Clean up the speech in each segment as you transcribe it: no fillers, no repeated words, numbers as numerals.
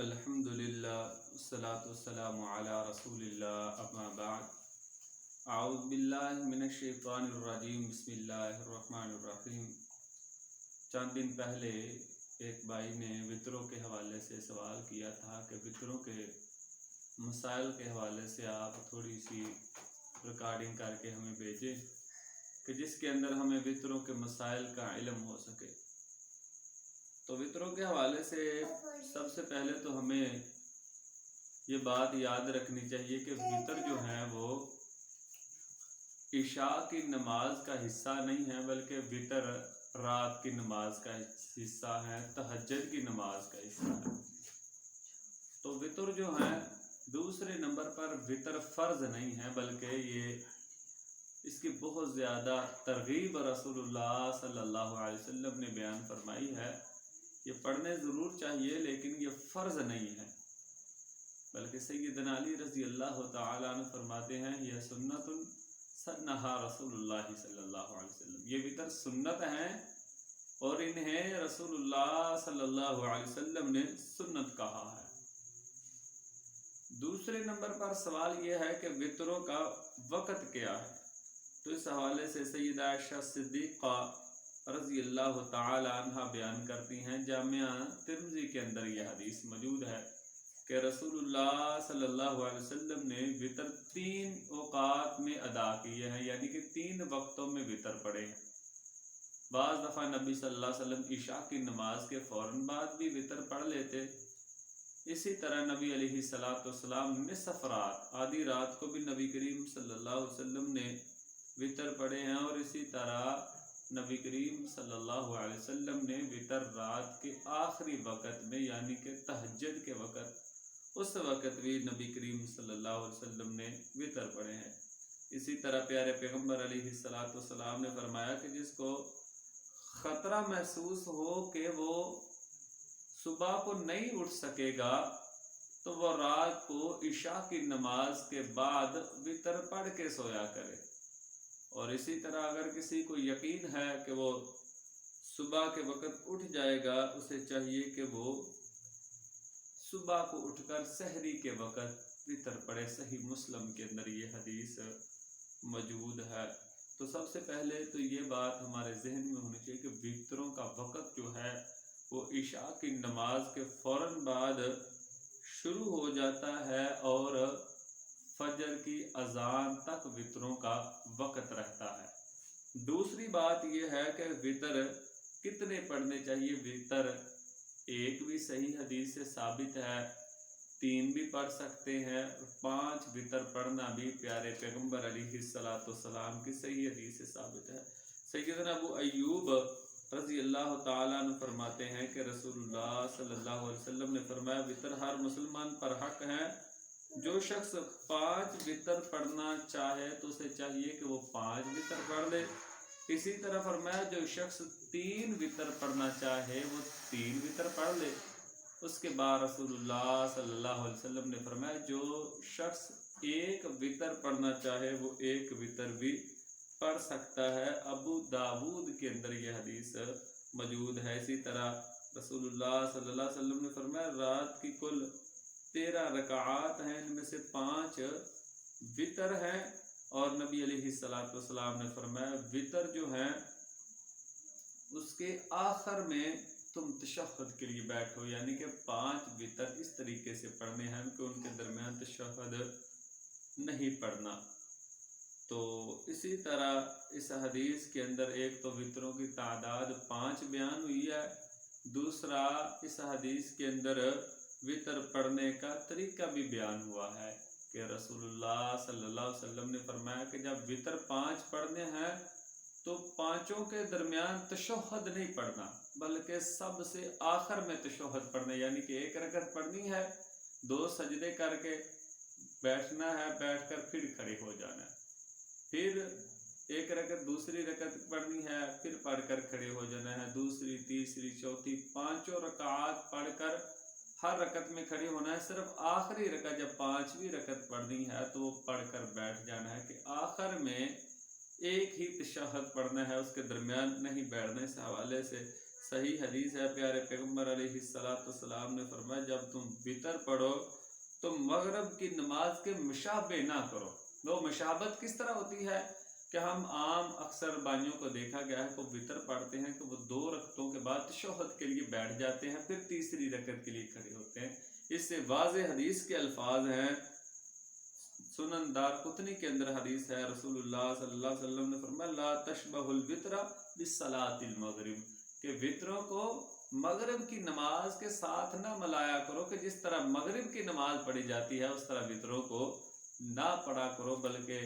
अल्हम्दुलिल्लाह वस्सलातु वस्सलामु अला रसूलिल्लाह अम्मा बाद अऊज़ु बिल्लाहि मिनश शैतानिर रजीम बिस्मिल्लाहिर रहमानिर रहीम। चंद दिन पहले एक भाई ने वित्रों के हवाले से सवाल किया था कि वित्रों के मसाइल के हवाले से आप थोड़ी सी रिकॉर्डिंग करके हमें भेजें कि जिसके अंदर हमें वित्रों के मसाइल का इल्म हो सके। तो वित्रों के हवाले से सबसे पहले तो हमें ये बात याद रखनी चाहिए कि वितर जो है वो इशा की नमाज का हिस्सा नहीं है, बल्कि वितर रात की नमाज का हिस्सा है, तहज्जुद की नमाज का हिस्सा है। तो वितर जो है दूसरे नंबर पर वितर फ़र्ज नहीं है, बल्कि ये इसकी बहुत ज़्यादा तरगीब रसूलुल्लाह सल्लल्लाहु अलैहि वसल्लम ने बयान फरमाई है। ये पढ़ने ज़रूर चाहिए, लेकिन ये फ़र्ज़ नहीं है, बल्कि सैयदना अली रज़ी अल्लाह तआला अन्हु फरमाते हैं यह सुन्नतुन सन्नहा रसूलुल्लाह सल्लल्लाहु अलैहि वसल्लम। ये वितर सुन्नत हैं और इन्हें रसूलुल्लाह सल्लल्लाहु अलैहि वसल्लम ने सुन्नत कहा है। दूसरे नंबर पर सवाल यह है कि वितरों का वक़्त क्या है। तो इस हवाले से सैयदा आयशा सिद्दीक़ा रज़ी अल्लाह तआला अन्हा बयान करती हैं, जामिया तिर्मिज़ी के अंदर यह हदीस मौजूद है कि रसूलुल्लाह सल्लल्लाहु अलैहि वसल्लम ने वितर 3 औक़ात में अदा किए हैं, यानी कि 3 वक्तों में वितर पढ़े हैं। बाज़ दफ़ा नबी सल्लल्लाहु अलैहि वसल्लम इशा की नमाज के फ़ौरन बाद भी वितर पढ़ लेते। इसी तरह नबी अलैहिस्सलातु वस्सलाम निसफ़ रात, आधी रात को भी नबी करीम सल्लल्लाहु अलैहि वसल्लम ने वितर पढ़े हैं। और इसी तरह नबी करीम सल्लल्लाहु अलैहि वसल्लम ने वितर रात के आखिरी वक़्त में, यानी कि तहज्जुद के वक़्त, उस वक़्त भी नबी करीम सल्लल्लाहु अलैहि वसल्लम ने वितर पढ़े हैं। इसी तरह प्यारे पैगम्बर अलैहिस्सलातु वस्सलाम ने फरमाया कि जिसको ख़तरा महसूस हो कि वो सुबह को नहीं उठ सकेगा, तो वो रात को इशा की नमाज के बाद वितर पढ़ के सोया करे। और इसी तरह अगर किसी को यकीन है कि वो सुबह के वक़्त उठ जाएगा, उसे चाहिए कि वो सुबह को उठकर सहरी के वक़्त वितर पढ़े। सही मुस्लिम के अंदर ये हदीस मौजूद है। तो सबसे पहले तो ये बात हमारे जहन में होनी चाहिए कि वितरों का वक़्त जो है वो इशा की नमाज के फ़ौरन बाद शुरू हो जाता है और फजर की अजान तक वितरों का वक़्त रहता है। दूसरी बात यह है कि वितर कितने पढ़ने चाहिए। वितर एक भी सही हदीस से साबित है, 3 भी पढ़ सकते हैं, 5 वितर पढ़ना भी प्यारे पैगम्बर अलैहिस्सलातु वस्सलाम की सही हदीस से साबित है। सैयदना अबू अय्यूब रज़ी अल्लाह तआला अन्हु फरमाते हैं कि रसूलुल्लाह सल्लल्लाहु अलैहि वसल्लम ने फरमाया वितर हर मुसलमान पर हक है। जो शख्स 5 वितर पढ़ना चाहे तो उसे चाहिए कि वो 5 वितर पढ़ ले। इसी तरह फरमाया जो शख्स 3 वितर पढ़ना चाहे वो 3 वितर पढ़ ले। उसके बाद रसूलुल्लाह सल्लल्लाहु अलैहि वसल्लम ने फरमाया जो शख्स 1 वितर पढ़ना चाहे वो 1 वितर भी पढ़ सकता है। अबू दाऊद के अंदर यह हदीस मौजूद है। इसी तरह रसूलुल्लाह सल्लल्लाहु अलैहि वसल्लम ने फरमाया रात की कुल 13 रकाआत हैं, इनमें से 5 वितर हैं। और नबी अलैहिस्सलातु वस्सलाम ने फरमाया वितर जो है उसके आखिर में तुम तशहुद के लिए बैठो, यानी कि 5 वितर इस तरीके से पढ़ने हैं कि उनके दरमियान तशहुद नहीं पढ़ना। तो इसी तरह इस हदीस के अंदर एक तो वितरों की तादाद 5 बयान हुई है, दूसरा इस हदीस के अंदर वितर पढ़ने का तरीका भी बयान हुआ है कि रसूलुल्लाह सल्लल्लाहु अलैहि वसल्लम ने फरमाया कि जब वितर 5 पढ़ने हैं तो 5 के दरमियान तशहुद नहीं पढ़ना, बल्कि सबसे आखिर में तशहुद पढ़ना, यानी कि 1 रकअत पढ़नी है, 2 सजदे करके बैठना है, बैठकर फिर खड़े हो जाना है, फिर 1 रकअत दूसरी रकअत पढ़नी है, फिर पढ़कर खड़े हो जाना है, दूसरी तीसरी चौथी 5 रकात पढ़कर हर रकत में खड़े होना है। सिर्फ आखिरी रकत जब 5वीं रकत पढ़नी है तो वो पढ़कर बैठ जाना है कि आखिर में एक ही तशहुद पढ़ना है, उसके दरमियान नहीं बैठना। इस हवाले से सही हदीस है, प्यारे पैगम्बर अलैहिस्सलाम ने फरमाया जब तुम वितर पढ़ो तो मगरब की नमाज के मुशाबे ना करो। वो मुशाबत किस तरह होती है कि हम आम अक्सर बाइयों को देखा गया है, वो वितर पढ़ते हैं कि वो 2 रकतों के बाद तशहुद के लिए बैठ जाते हैं, फिर तीसरी रकत के लिए खड़े होते हैं। इससे वाज़े हदीस के अल्फाज हैं, सुनन दारकुतनी के अंदर हदीस है, रसूलुल्लाह सल्लल्लाहु अलैहि वसल्लम ने फरमाया ला तशबहुल वित्रा बिस्सलातिल मगरिब, कि वित्रों को मगरिब की नमाज के साथ ना मलाया करो कि जिस तरह मगरिब की नमाज पढ़ी जाती है उस तरह वित्रों को ना पढ़ा करो, बल्कि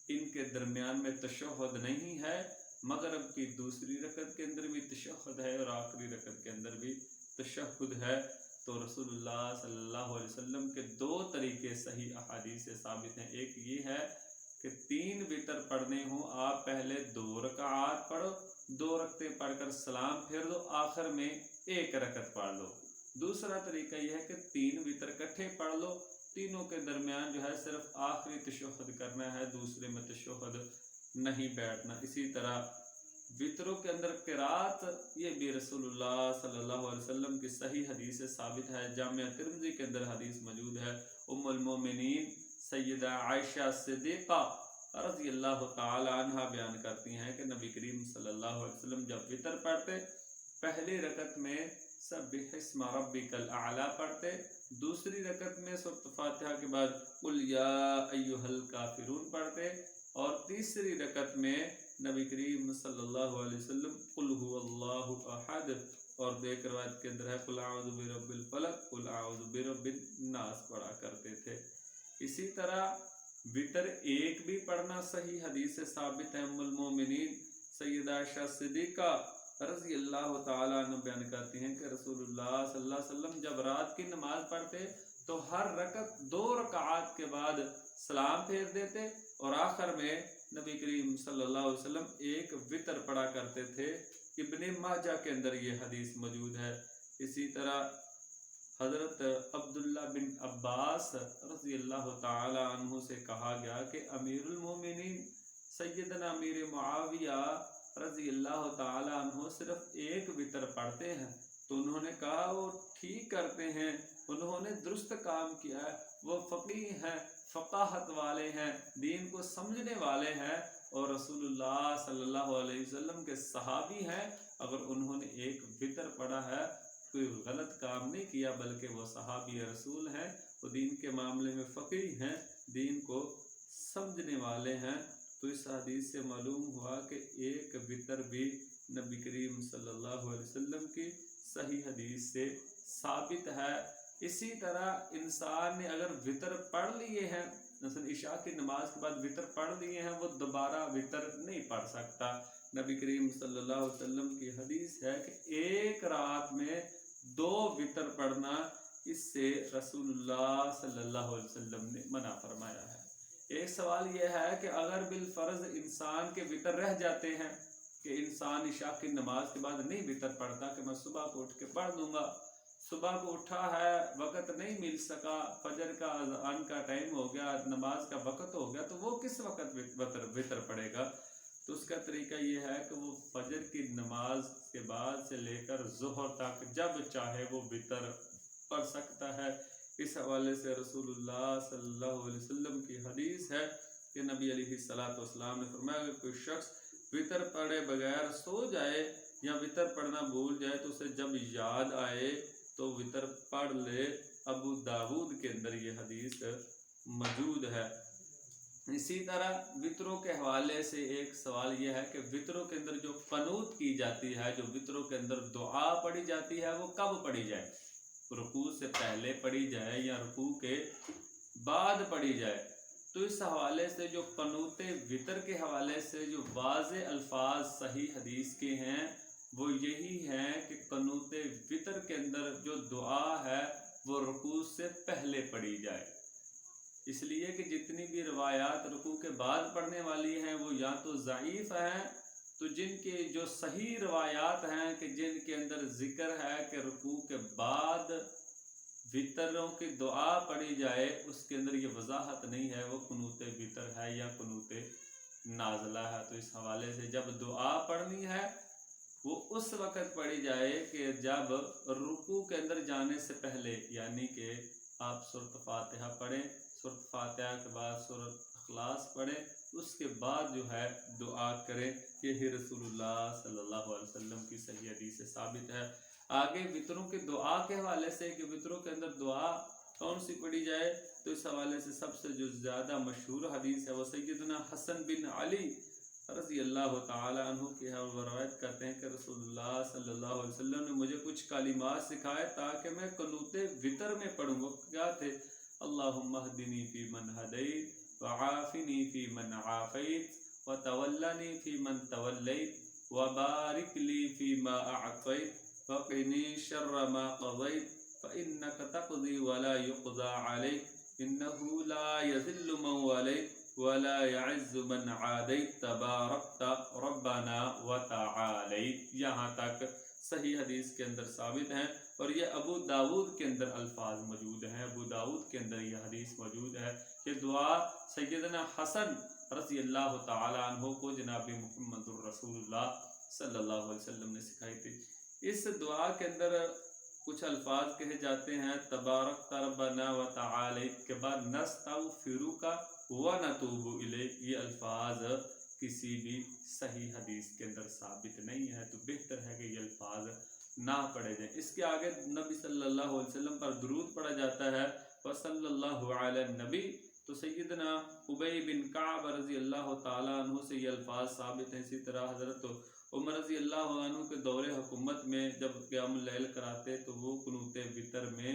इनके दरमियान में तशहुद नहीं है। मगरिब की दूसरी रकत के अंदर भी तशहुद है और आखिरी रकत के अंदर भी तशहुद है। तो रसूलुल्लाह सल्लल्लाहु अलैहि वसल्लम के 2 तरीके सही अहादीस से साबित हैं। एक ये है कि 3 वितर पढ़ने हों, आप पहले 2 रकात पढ़ो, 2 रकतें पढ़कर सलाम फेर दो, आखिर में 1 रकत पढ़ लो। दूसरा तरीका यह है कि 3 वितर इकट्ठे पढ़ लो, तीनों के दरमियान जो है सिर्फ आखिरी तशहुद करना है, दूसरे में तशहुद नहीं बैठना। इसी तरह वितरों के अंदर क़िरात, ये भी रसूलुल्लाह सल्लल्लाहु अलैहि वसल्लम की सही हदीस से साबित है। जामिया तिर्मिज़ी के अंदर हदीस मौजूद है। उम्मुल मोमिनीन सैयदा आयशा सिद्दीक़ा रज़ी अल्लाह ताला अन्हा बयान करती हैं कि नबी करीम सल्लल्लाहु अलैहि वसल्लम जब वितर पढ़ते, पहली रकत में सब्बिहिस्मा रब्बिकल आला पढ़ते, दूसरी रकत में सूरत फातिहा के बाद कुल या अय्युहल काफिरून पढ़ते, और तीसरी रकत में नबी करीम सल्लल्लाहु अलैहि वसल्लम कुल हुवल्लाहु अहद, और एक रिवायत के अंदर है कुल आउज़ु बिरब्बिल फलक कुल आउज़ु बिरब्बिन नास पढ़ा करते थे। इसी तरह वितर 1 भी पढ़ना सही हदीस से साबित है। उम्मुल मोमिनीन सैयदा आयशा सिद्दीक़ा रज़ी अल्लाह ताला अन्हा बयान करती हैं कि रसूलुल्लाह सल्लल्लाहु अलैहि वसल्लम जब रात की नमाज पढ़ते तो हर रकत 2 रकात के बाद सलाम फेर देते, और आखिर में नबी करीम सल्लल्लाहु अलैहि वसल्लम 1 वितर पढ़ा करते थे। इब्ने माजा के अंदर ये हदीस मौजूद है। इसी तरह हज़रत अब्दुल्ला बिन अब्बास रज़ी अल्लाह ताला अन्हु से कहा गया कि अमीरुल मोमिनीन सैयदना अमीर मुआविया रज़ी अल्लाह ताला अन्हु सिर्फ 1 वितर पढ़ते हैं। तो उन्होंने कहा वो ठीक करते हैं, उन्होंने दुरुस्त काम किया है, वो फ़क़ीह हैं, फ़क़ाहत वाले हैं, दीन को समझने वाले हैं, और रसूलुल्लाह सल्लल्लाहु अलैहि वसल्लम के सहाबी हैं। अगर उन्होंने 1 वितर पढ़ा है, कोई गलत काम नहीं किया, बल्कि वो सहाबी रसूल हैं, वो दीन के मामले में फ़क़ीह हैं, दीन को समझने वाले हैं। तो इस हदीस से मालूम हुआ कि 1 वितर भी नबी करीम सल्लल्लाहु अलैहि वसल्लम की सही हदीस से साबित है। इसी तरह इंसान ने अगर वितर पढ़ लिए हैं, मसलन इशा की नमाज के बाद वितर पढ़ लिए हैं, वो दोबारा वितर नहीं पढ़ सकता। नबी करीम सल्लल्लाहु अलैहि वसल्लम की हदीस है कि 1 रात में 2 वितर पढ़ना, इससे रसूलुल्लाह सल्लल्लाहु अलैहि वसल्लम ने मना फरमाया है। एक सवाल यह है कि अगर बिलफर्ज इंसान के वितर रह जाते हैं, कि इंसान इशा की नमाज के बाद नहीं वितर पढ़ता कि मैं सुबह को उठ के पढ़ दूंगा, सुबह को उठा है, वक़्त नहीं मिल सका, फजर का अज़ान का टाइम हो गया, नमाज का वक़्त हो गया, तो वो किस वक़्त वितर पढ़ेगा? तो उसका तरीका ये है कि वो फजर की नमाज के बाद से लेकर ज़ोहर तक जब चाहे वो वितर पढ़ सकता है। इस हवाले से रसूलुल्लाह सल्लल्लाहु अलैहि वसल्लम की हदीस है कि नबी अलैहिस्सलातु वस्सलाम ने फरमाया कि कोई शख्स वितर पढ़े बगैर सो जाए या वितर पढ़ना भूल जाए तो उसे जब याद आए तो वितर पढ़ ले। अबू दाऊद के अंदर ये हदीस मौजूद है। इसी तरह वितरों के हवाले से एक सवाल यह है कि वितरों के अंदर जो क़नूत की जाती है, जो वितरों के अंदर दुआ पढ़ी जाती है, वो कब पढ़ी जाए? रुकू से पहले पढ़ी जाए या रुकू के बाद पढ़ी जाए? तो इस हवाले से जो क़नूत वितर के हवाले से जो वाज़े अल्फाज सही हदीस के हैं वो यही हैं कि क़नूत वितर के अंदर जो दुआ है वो रुकू से पहले पढ़ी जाए। इसलिए कि जितनी भी रवायात रुकू के बाद पढ़ने वाली हैं वो या तो ज़ईफ़ हैं, तो जिनके जो सही रवायात हैं कि जिनके अंदर ज़िक्र है कि रुकू के बाद वितरों की दुआ पढ़ी जाए, उसके अंदर ये वजाहत नहीं है वो कुनूत वितर है या कुनूत नाज़िला है। तो इस हवाले से जब दुआ पढ़नी है वो उस वक़्त पढ़ी जाए कि जब रुकू के अंदर जाने से पहले, यानी कि आप सूरत फातिहा पढ़ें, सूरत फातिहा के बाद सूरत इखलास पढ़ें, उसके बाद जो है दुआ करें। यही रसूलुल्लाह सल्लल्लाहु अलैहि वसल्लम की सही हदीस से साबित है। आगे वितरों के दुआ के हवाले से कि वितरों के अंदर दुआ कौन सी पढ़ी जाए, तो इस हवाले से सबसे जो ज़्यादा मशहूर हदीस है वो सैयदना हसन बिन अली रज़ी अल्लाह ताला अन्हु की है। वो रवायत करते हैं कि रसूलुल्लाह सल्लल्लाहु अलैहि वसल्लम ने मुझे कुछ कलिमात सिखाए ताकि मैं क़ुनूत वितर में पढ़ूँ। वो क्या थे? अल्लाहुम्मा हदिनी फ़ी मन हदैत व आफ़िनी फ़ी मन आफ़ैत व तवल्लनी फ़ी मन तवल्लैत व बारिक ली फ़ी मा अअतैत व क़िनी शर्र मा क़ज़ैत फ़इन्नका तक़ज़ी व ला युक़ज़ा अलैक इन्नहु ला यज़िल्लु मन वलैत वला यअज़्ज़ु मन आदैत तबारकता रब्बना व तआलैत। यहाँ तक सही हदीस के अंदर साबित हैं और ये अबू दाऊद के अंदर अल्फाज मौजूद हैं। अबू दाऊद के अंदर यह हदीस मौजूद है कि दुआ सैयदना हसन रज़ी अल्लाह ताला अन्हु को जनाब मुहम्मदुर रसूलुल्लाह सल्लल्लाहु अलैहि वसल्लम ने सिखाई थी। इस दुआ के अंदर कुछ अल्फाज कहे जाते हैं तबारकता रब्बना व तआलैत के बाद नस्तगफिरुका व नतूबु इलैक। ये अल्फाज किसी भी सही हदीस के अंदर साबित नहीं है, तो बेहतर है कि ये अल्फाज ना पढ़े जाए। इसके आगे नबी सल्लल्लाहु अलैहि वसल्लम पर दुरूद पढ़ा जाता है व सल्लल्लाहु अला नबी। तो सैयदना उबई बिन काब रज़ी अल्लाह ताला अन्हु से ये अल्फाज साबित हैं। इसी तरह हज़रत उमर रज़ी अल्लाह अन्हु के दौरे हुकूमत में जब क़ियामुल लैल कराते तो वो क़ुनूत वितर में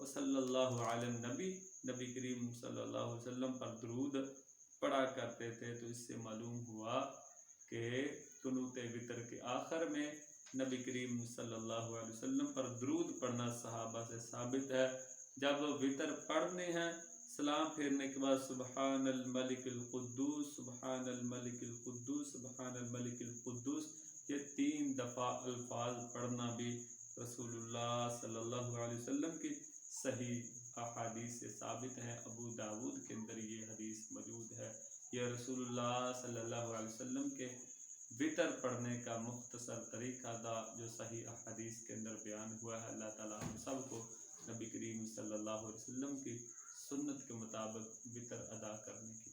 व सल्लल्लाहु अला नबी, नबी करीम सल्लल्लाहु अलैहि वसल्लम पर दुरूद पढ़ा करते थे। तो इससे मालूम हुआ कि क़ुनूत वितर के आखिर में नबी करीम सल्लल्लाहु अलैहि वसल्लम पर दुरूद पढ़ना सहाबा से साबित है। जब वितर पढ़ने हैं सलाम फेरने के बाद सुबहानल मलिकिल कुद्दूस सुबहानल मलिकिल कुद्दूस सुबहानल मलिकिल कुद्दूस, ये 3 दफ़ा अल्फाज पढ़ना भी रसूलुल्लाह सल्लल्लाहु अलैहि वसल्लम की सही अहादीस से साबित है। अबू दाऊद के अंदर ये हदीस मौजूद है। यह रसूलुल्लाह सल्लल्लाहु अलैहि वसल्लम के वितर पढ़ने का मुख्तसर तरीका था जो सही अहादीस के अंदर बयान हुआ है। अल्लाह ताला हम सब को नबी करीम सल्लल्लाहु अलैहि वसल्लम की सुन्नत के मुताबिक वितर अदा करने की